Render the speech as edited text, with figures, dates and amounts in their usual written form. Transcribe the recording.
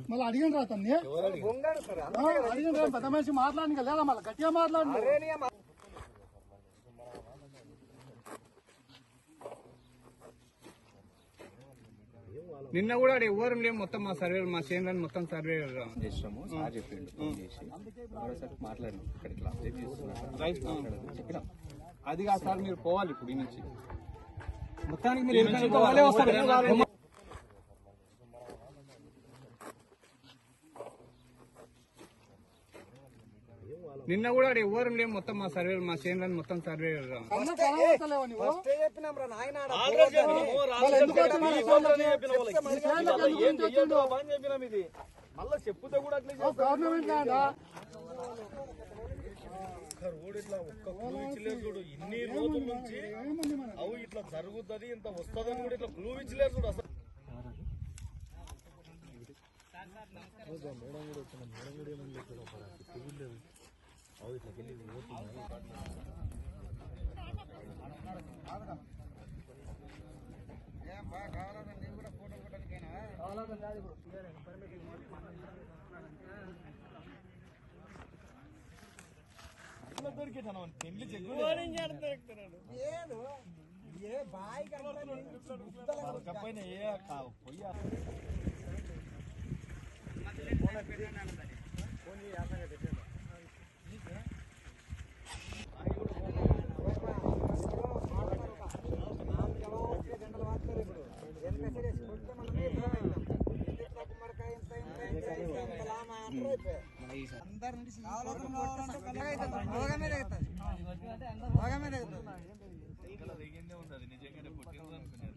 మళ్ళీ అడిగిన రా తన్ని అడిగిన రా పెద్ద మనిషి మాట్లాడి లేదా మళ్ళీ గట్టిగా మాట్లాడు. నిన్న కూడా ఎవరు లేము, మొత్తం మా సర్వే మా చేనులను మొత్తం సర్వే చేసినాము. సార్ చెప్పిండు ఫోన్ చేసి మరోసారి మాట్లాడినాం. ఇక్కడ ఇట్లా అప్డేట్ చేస్తున్నాం చెప్పినాం. అది కాదు సార్, మీరు పోవాలి ఇప్పుడు ఈ నుంచి మొత్తానికి మీరు వస్తారు. నిన్న కూడా ఎవరు లేము, మొత్తం మా సర్వే మా చేనులను మొత్తం సర్వే మళ్ళా చెప్పుతే కూడా గవర్నమెంట్ రోడ్ ఇట్లా ఒక్క క్లూ ఇచ్చలేదు చూడు. ఇన్ని రోజుల నుంచి అవు ఇట్లా జరుగుతుంది ఇంత వస్తుందని కూడా ఇట్లా క్లూ ఇచ్చలేదు చూడు. అసలు పెళ్లి చెక్కుపోయిన ఏ పొయ్యి నిజంగానే పుట్టింది అనుకున్నాను.